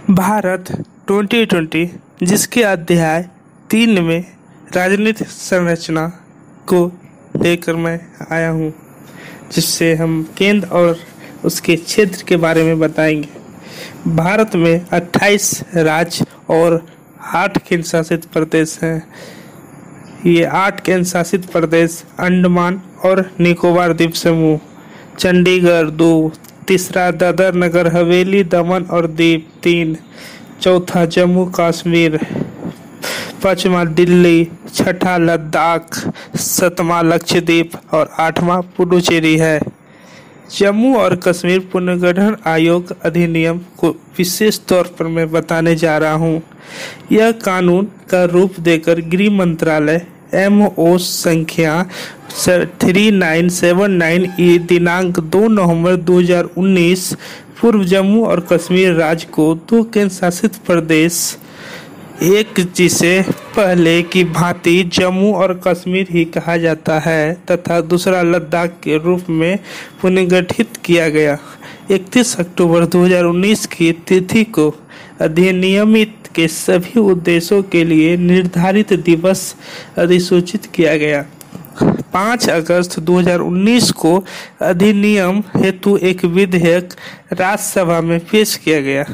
भारत 2020 जिसके अध्याय 3 में राजनीतिक संरचना को लेकर मैं आया हूँ, जिससे हम केंद्र और उसके क्षेत्र के बारे में बताएंगे। भारत में 28 राज्य और 8 केंद्र शासित प्रदेश हैं। ये 8 केंद्र शासित प्रदेश अंडमान और निकोबार द्वीप समूह, चंडीगढ़ 2, तीसरा दादर नगर हवेली दमन और दीव 3, चौथा जम्मू कश्मीर, पांचवा दिल्ली, छठा लद्दाख, सातवां लक्षद्वीप और 8वां पुडुचेरी है। जम्मू और कश्मीर पुनर्गठन आयोग अधिनियम को विशेष तौर पर मैं बताने जा रहा हूँ। यह कानून का रूप देकर गृह मंत्रालय MO संख्या 3979 दिनांक 2 नवंबर 2019 पूर्व जम्मू और कश्मीर राज्य को 2 केंद्र शासित प्रदेश, एक जिसे पहले की भांति जम्मू और कश्मीर ही कहा जाता है तथा दूसरा लद्दाख के रूप में पुनर्गठित किया गया। 31 अक्टूबर 2019 की तिथि को अधिनियमित के सभी उद्देश्यों के लिए निर्धारित दिवस अधिसूचित किया गया। 5 अगस्त 2019 को अधिनियम हेतु एक विधेयक राज्यसभा में पेश किया गया,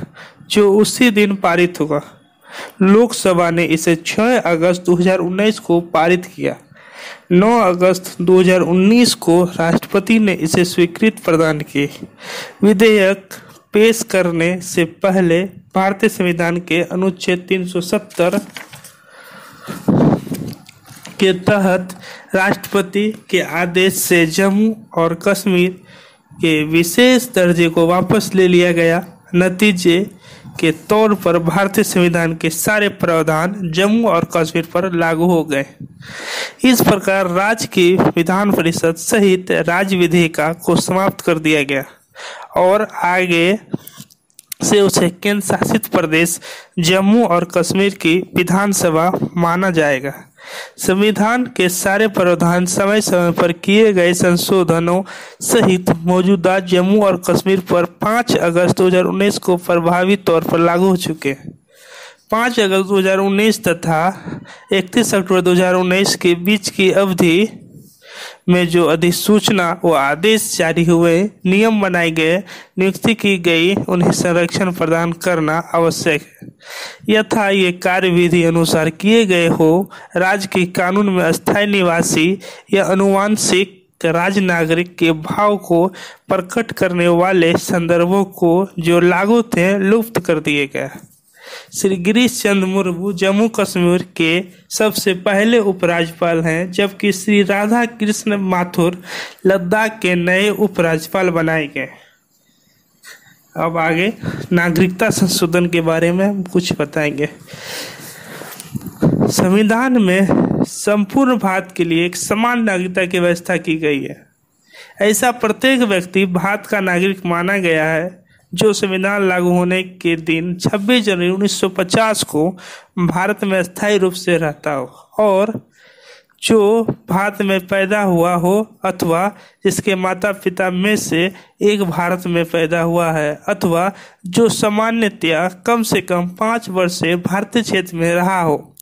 जो उसी दिन पारित हुआ। लोकसभा ने इसे 6 अगस्त 2019 को पारित किया। 9 अगस्त 2019 को राष्ट्रपति ने इसे स्वीकृति प्रदान की। विधेयक पेश करने से पहले भारतीय संविधान के अनुच्छेद 370 के तहत राष्ट्रपति के आदेश से जम्मू और कश्मीर के विशेष दर्जे को वापस ले लिया गया। नतीजे के तौर पर भारतीय संविधान के सारे प्रावधान जम्मू और कश्मीर पर लागू हो गए। इस प्रकार राज्य की विधान परिषद सहित राज्य विधेयिका को समाप्त कर दिया गया और आगे से उसे केंद्र शासित प्रदेश जम्मू और कश्मीर की विधानसभा माना जाएगा। संविधान के सारे प्रावधान समय समय पर किए गए संशोधनों सहित मौजूदा जम्मू और कश्मीर पर 5 अगस्त 2019 को प्रभावी तौर पर लागू हो चुके हैं। 5 अगस्त 2019 तथा 31 अक्टूबर 2019 के बीच की अवधि में जो अधिसूचना व आदेश जारी हुए, नियम बनाए गए, नियुक्ति की गई, उन्हें संरक्षण प्रदान करना आवश्यक है। यथा ये कार्यविधि अनुसार किए गए हो, राज्य के कानून में अस्थायी निवासी या अनुवांशिक राज्य नागरिक के भाव को प्रकट करने वाले संदर्भों को जो लागू थे लुप्त कर दिए गए। श्री गिरीश चंद्र मुर्मू जम्मू कश्मीर के सबसे पहले उपराज्यपाल हैं, जबकि श्री राधा कृष्ण माथुर लद्दाख के नए उपराज्यपाल बनाए गए। अब आगे नागरिकता संशोधन के बारे में हम कुछ बताएंगे। संविधान में संपूर्ण भारत के लिए एक समान नागरिकता की व्यवस्था की गई है। ऐसा प्रत्येक व्यक्ति भारत का नागरिक माना गया है जो संविधान लागू होने के दिन 26 जनवरी 1950 को भारत में स्थायी रूप से रहता हो और जो भारत में पैदा हुआ हो अथवा जिसके माता पिता में से एक भारत में पैदा हुआ है अथवा जो सामान्यतया कम से कम 5 वर्ष से भारतीय क्षेत्र में रहा हो।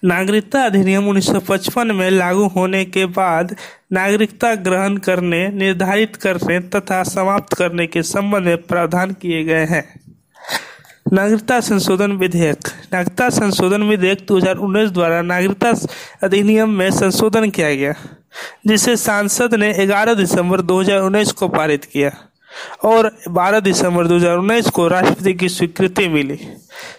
नागरिकता अधिनियम 1955 में लागू होने के बाद नागरिकता ग्रहण करने, निर्धारित करने तथा समाप्त करने के संबंध में प्रावधान किए गए हैं। नागरिकता संशोधन विधेयक 2019 द्वारा नागरिकता अधिनियम में संशोधन किया गया, जिसे संसद ने 11 दिसंबर 2019 को पारित किया और 12 दिसंबर 2019 को राष्ट्रपति की स्वीकृति मिली।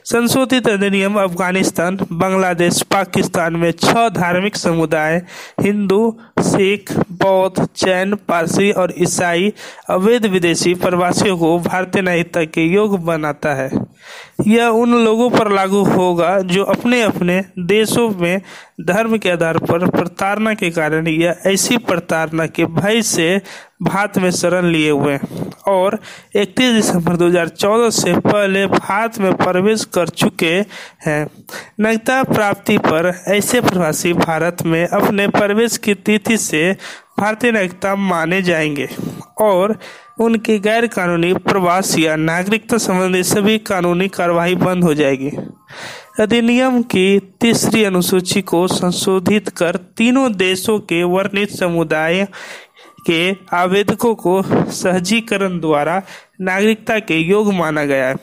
संशोधित अधिनियम अफगानिस्तान, बांग्लादेश, पाकिस्तान में 6 धार्मिक समुदाय हिंदू, सिख, बौद्ध, जैन, पारसी और ईसाई अवैध विदेशी प्रवासियों को भारतीय नागरिकता के योग्य बनाता है। यह उन लोगों पर लागू होगा जो अपने अपने देशों में धर्म के आधार पर प्रताड़ना के कारण या ऐसी प्रताड़ना के भय से भारत में शरण लिए हुए और 31 दिसंबर 2014 से पहले भारत में प्रवेश कर चुके हैं। नागरिकता प्राप्ति पर ऐसे प्रवासी भारत में अपने प्रवेश की तिथि से भारतीय नागरिकता माने जाएंगे और उनके गैर कानूनी प्रवास या नागरिकता संबंधी सभी कानूनी कार्यवाही बंद हो जाएगी। अधिनियम की तीसरी अनुसूची को संशोधित कर तीनों देशों के वर्णित समुदाय के आवेदकों को सहजीकरण द्वारा नागरिकता के योग्य माना गया है,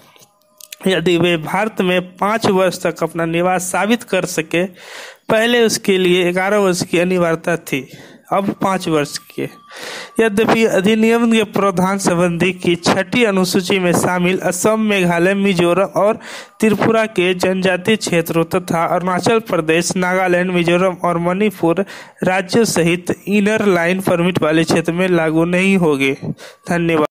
यदि वे भारत में 5 वर्ष तक अपना निवास साबित कर सके। पहले उसके लिए 11 वर्ष की अनिवार्यता थी, अब 5 वर्ष की। यद्यपि अधिनियम के प्रावधान संबंधी की 6ठी अनुसूची में शामिल असम, मेघालय, मिजोरम और त्रिपुरा के जनजातीय क्षेत्रों तथा अरुणाचल प्रदेश, नागालैंड, मिजोरम और मणिपुर राज्यों सहित इनर लाइन परमिट वाले क्षेत्र में लागू नहीं होगी। धन्यवाद।